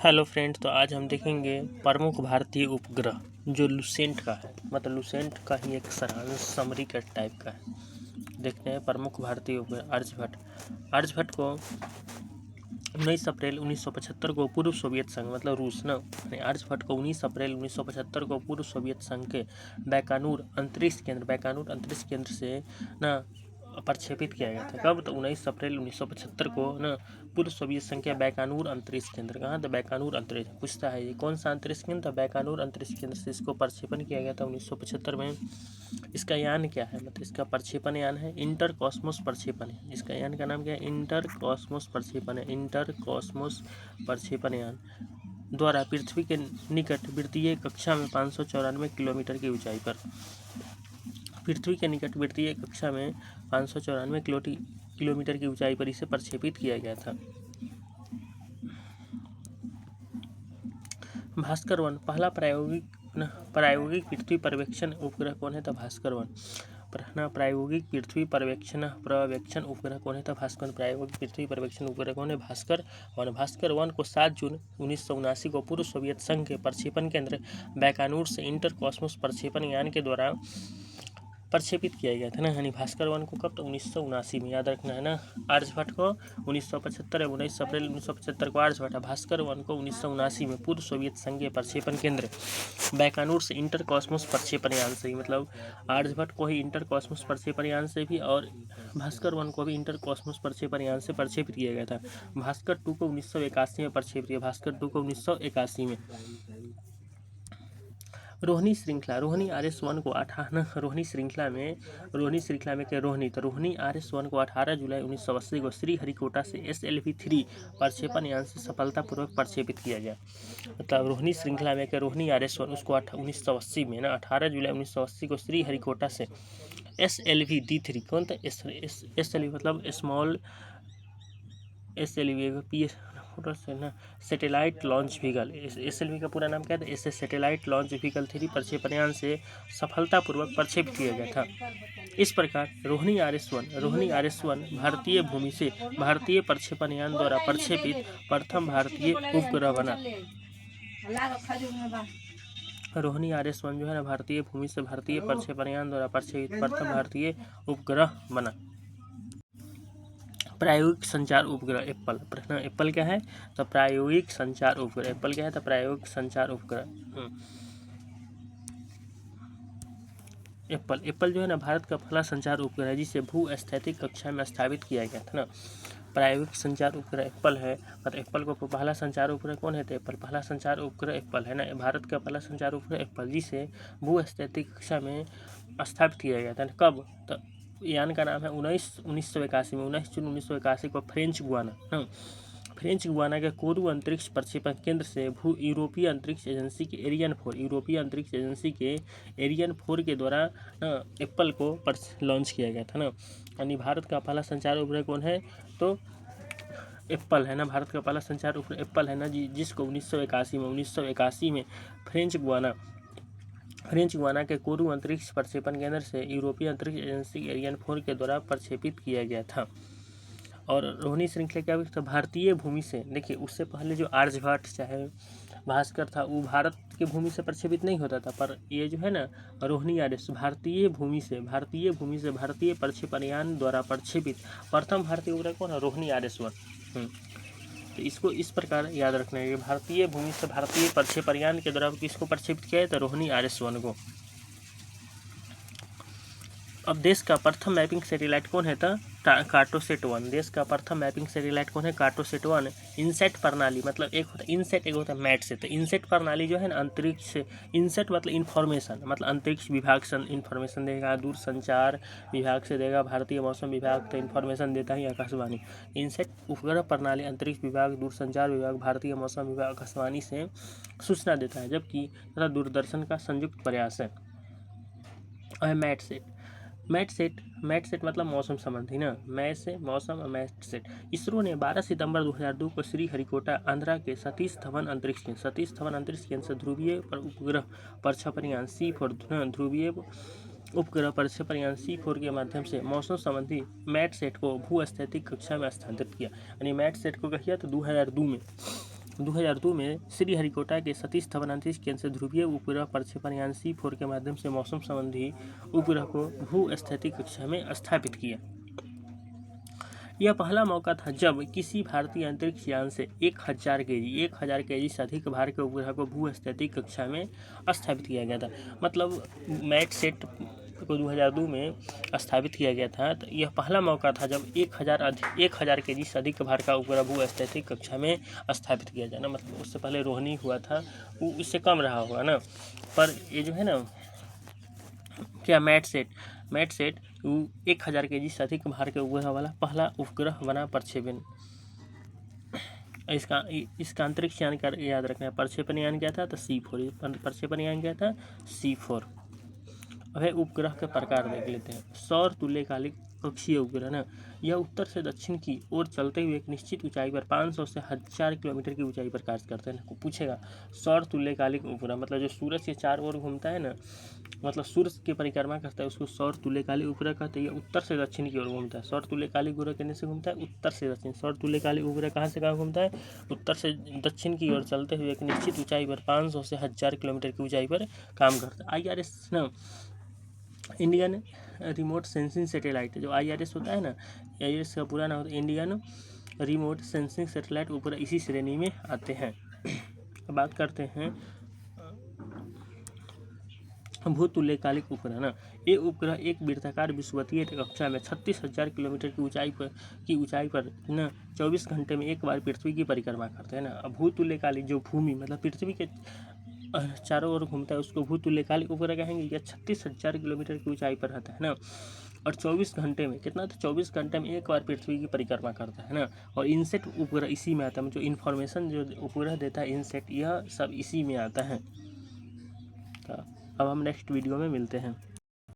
Hello friends, तो आज हम देखेंगे प्रमुख भारतीय उपग्रह जो लूसेंट का है। मतलब लूसेंट का ही एक सारांश समरी का टाइप का है। देखते हैं प्रमुख भारतीय उपग्रह। आर्यभट्ट को 19 अप्रैल 1975 को पूर्व सोवियत संघ मतलब रूस ना आर्यभट्ट को 19 अप्रैल 1975 को पूर्व सोवियत संघ के बैकानूर अंतरिक्ष केंद्र से ना प्रक्षेपित किया गया था। कब? तो 19 अप्रैल 1975 को ना पूर्व सोवियत संघ के बैकानूर अंतरिक्ष केंद्र। कहाँ? तो बैकानूर अंतरिक्ष पूछता है ये कौन सा अंतरिक्ष केंद्र था? बैकानूर अंतरिक्ष केंद्र से इसको प्रक्षेपण किया गया था 1975 में। इसका यान क्या है? मतलब इसका प्रक्षेपण यान है इंटर कॉस्मोस प्रक्षेपण यान। इसका यान का नाम क्या है? इंटर कॉस्मोस प्रक्षेपण है। इंटर कॉस्मोस प्रक्षेपण यान द्वारा पृथ्वी के निकट वृत्तीय कक्षा में 594 किलोमीटर की ऊंचाई पर पृथ्वी के निकट वृत्तीय कक्षा में 594 किलोमीटर की ऊंचाई पर इसे प्रक्षेपित किया गया था। भास्कर 1 पहला प्रायोगिक पृथ्वी पर्यवेक्षण उपग्रह कौन है? था भास्कर 1। प्रायोगिक पृथ्वी पर्यवेक्षण उपग्रह कौन है? था भास्कर। प्रायोगिक पृथ्वी पर्यवेक्षण उपग्रह कौन है? भास्कर 1। भास्कर 1 को 7 जून 1979 को पूर्व सोवियत संघ के प्रक्षेपण केंद्र बैकानूर से इंटर कॉस्मोस प्रक्षेपण यान के द्वारा प्रक्षेपित किया गया था ना। यानी भास्कर 1 को कब? तो 1979 में। याद रखना है ना। आर्यभट्ट को 1975 19 अप्रैल 1975 को आर्यभट्ट। भास्कर 1 को 1979 में पूर्व सोवियत संघ के प्रक्षेपण केंद्र बैकानूर से इंटर कॉस्मोस प्रक्षेपण यान से ही, मतलब आर्यभट्ट को ही इंटर कॉस्मोस प्रक्षेपण यान से भी और भास्कर 1 को भी इंटर कॉस्मोस प्रक्षेपण यान से प्रक्षेपित किया गया था। भास्कर 2 को 1981 में प्रक्षेपित किया। भास्कर 2 को 1981 में। रोहिणी श्रृंखला रोहिणी RS-1 को 18 रोहिणी श्रृंखला में तो रोहिणी RS-1 को 18 जुलाई 1980 को श्रीहरिकोटा से SLV-3 प्रक्षेपण यान से सफलतापूर्वक प्रक्षेपित किया गया। मतलब रोहिणी श्रृंखला में रोहिणी RS-1 उसको 1980 में ना 18 जुलाई 1980 को श्रीहरिकोटा से SLV-D3 कौन था? SLV मतलब स्मॉल SLV से ना सैटेलाइट लॉन्च व्हीकल। SLV का पूरा नाम क्या था? इससे सैटेलाइट लॉन्च व्हीकल 3 प्रक्षेपण यान से सफलतापूर्वक प्रक्षेपित किया गया था। इस प्रकार रोहिणी RS-1 भारतीय भूमि से भारतीय प्रक्षेपण यान द्वारा प्रक्षेपित प्रथम भारतीय उपग्रह बना। रोहिणी RS-1 जो है ना भारतीय भूमि से भारतीय प्रक्षेपण यान द्वारा प्रक्षेपित प्रथम भारतीय उपग्रह बना। प्रायोगिक संचार उपग्रह एप्पल। प्रश्न एप्पल क्या है? तो प्रायोगिक संचार उपग्रह। एप्पल क्या है? तो प्रायोगिक संचार उपग्रह। एप्पल जो है ना भारत का पहला संचार उपग्रह है जिसे भू-स्थैतिक कक्षा में स्थापित किया गया था ना। प्रायोगिक संचार उपग्रह एप्पल है। मतलब एप्पल को पहला संचार उपग्रह कौन है? तो एप्पल पहला संचार उपग्रह एप्पल है ना। भारत का पहला संचार उपग्रह एप्पल जिसे भू-स्थैतिक कक्षा में स्थापित किया गया था। कब? तो यान का नाम है 1981 में 19 जून 1981 को फ्रेंच गुआना के कोरू अंतरिक्ष प्रक्षेपण केंद्र से यूरोपीय अंतरिक्ष एजेंसी के एरियन 4 के द्वारा एप्पल को लॉन्च किया गया था ना। यानी भारत का पहला संचार उपग्रह कौन है? तो एप्पल है ना। भारत का पहला संचार उपग्रह एप्पल है ना जिसको 1981 में फ्रेंच गुआना के कोरू अंतरिक्ष प्रक्षेपण केंद्र से यूरोपीय अंतरिक्ष एजेंसी एरियन 4 के द्वारा प्रक्षेपित किया गया था। और रोहिणी श्रृंखला क्या हुई? तो भारतीय भूमि से, देखिए उससे पहले जो आर्यभट्ट चाहे भास्कर था वो भारत की भूमि से प्रक्षेपित नहीं होता था, पर ये जो है ना रोहिणी RS भारतीय भूमि से भारतीय प्रक्षेपण यान द्वारा प्रक्षेपित प्रथम भारतीय उपग्रह कौन है? रोहिणी RS-1। तो इसको इस प्रकार याद रखना है कि भारतीय भूमि से भारतीय प्रक्षेपण यान के द्वारा किसको प्रक्षेपित किया है? तो रोहिणी RS-1 को। अब देश का प्रथम मैपिंग सैटेलाइट कौन है? था कार्टोसैट 1। देश का प्रथम मैपिंग सैटेलाइट कौन है? कार्टोसैट 1। इनसेट प्रणाली मतलब एक होता है इनसेट, एक होता है मैटसेट। तो इनसेट प्रणाली जो है ना अंतरिक्ष, इनसेट मतलब इन्फॉर्मेशन, मतलब अंतरिक्ष विभाग से इन्फॉर्मेशन देगा, दूरसंचार विभाग से देगा, भारतीय मौसम विभाग तो इन्फॉर्मेशन देता ही आकाशवाणी। इनसेट उपग्रह प्रणाली अंतरिक्ष विभाग, दूरसंचार विभाग, भारतीय मौसम विभाग, आकाशवाणी से सूचना देता है, जबकि तथा दूरदर्शन का संयुक्त प्रयास है। और मैटसेट मतलब मौसम संबंधी ना। मै से मौसम और मैटसेट। इसरो ने 12 सितंबर 2002 को श्रीहरिकोटा आंध्रा के सतीश धवन अंतरिक्ष केंद्र से ध्रुवीय उपग्रह प्रक्षेपण यान C4 के माध्यम से मौसम संबंधी मैटसेट को भू-स्थैतिक कक्षा में स्थानांतरित किया। यानी मैटसेट को किया तो 2002 में 2002 में श्रीहरिकोटा के सतीश धवन अंतरिक्ष केंद्र से ध्रुवीय उपग्रह प्रक्षेपण यान C4 के माध्यम से मौसम संबंधी उपग्रह को भू-स्थैतिक कक्षा में स्थापित किया। यह पहला मौका था जब किसी भारतीय अंतरिक्ष यान से 1000 केजी से अधिक भार के उपग्रह को भू-स्थैतिक कक्षा में स्थापित किया गया था। मतलब मैटसेट को 2002 में स्थापित किया गया था। तो यह पहला मौका था जब 1000 केजी से अधिक भार का उपग्रह भू-स्थैतिक कक्षा में स्थापित किया जाए ना। मतलब उससे पहले रोहिणी हुआ था, वो इससे कम रहा होगा ना। पर ये जो है ना क्या मैटसेट 1000 केजी से अधिक भार के उपग्रह वाला पहला उपग्रह बना प्रक्षेपण। इसका अंतरिक्ष यान का याद रखना है। प्रक्षेपण यान क्या था? तो C4। प्रक्षेपण यान क्या था? C4। अब है उपग्रह के प्रकार देख लेते हैं। सौर तुल्यकालिक कक्षीय उपग्रह ना, यह उत्तर से दक्षिण की ओर चलते हुए एक निश्चित ऊंचाई पर 500 से 1000 किलोमीटर की ऊंचाई पर कार्य करते हैं। पूछेगा सौर तुल्यकालिक उपग्रह मतलब जो सूरज के चारों ओर घूमता है ना, मतलब सूरज की परिक्रमा करता है, उसको सौर तुल्यकालिक उपग्रह कहते हैं। ये उत्तर से दक्षिण की ओर घूमता है। सौर तुल्यकालिक उपग्रह कहने से घूमता है उत्तर से दक्षिण। सौर तुल्यकालिक उपग्रह कहाँ से कहाँ घूमता है? उत्तर से दक्षिण की ओर चलते हुए एक निश्चित ऊंचाई पर 500 से 1000 किलोमीटर की ऊंचाई पर काम करता है। IRS ना इंडियन रिमोट सेंसिंग सैटेलाइट, जो IRS होता है ना, IRS का पूरा नाम होता है इंडियन रिमोट सेंसिंग सैटेलाइट उपग्रह, इसी श्रेणी में आते हैं। बात करते हैं भूतुल्यकालिक उपग्रह ना, ये उपग्रह एक वृत्ताकार विषुवतीय कक्षा में 36,000 किलोमीटर की ऊंचाई पर ना 24 घंटे में एक बार पृथ्वी की परिक्रमा करते हैं ना। अब भूतुल्यकालिक जो भूमि मतलब पृथ्वी के चारों ओर घूमता है उसको भूतुल्यकालिक उपग्रह कहेंगे। यह 36,000 किलोमीटर की ऊंचाई पर रहता है ना, और 24 घंटे में कितना? तो 24 घंटे में एक बार पृथ्वी की परिक्रमा करता है ना। और इनसेट उपग्रह इसी में आता है, जो इन्फॉर्मेशन जो उपग्रह देता है इनसेट, यह सब इसी में आता है। अब हम नेक्स्ट वीडियो में मिलते हैं।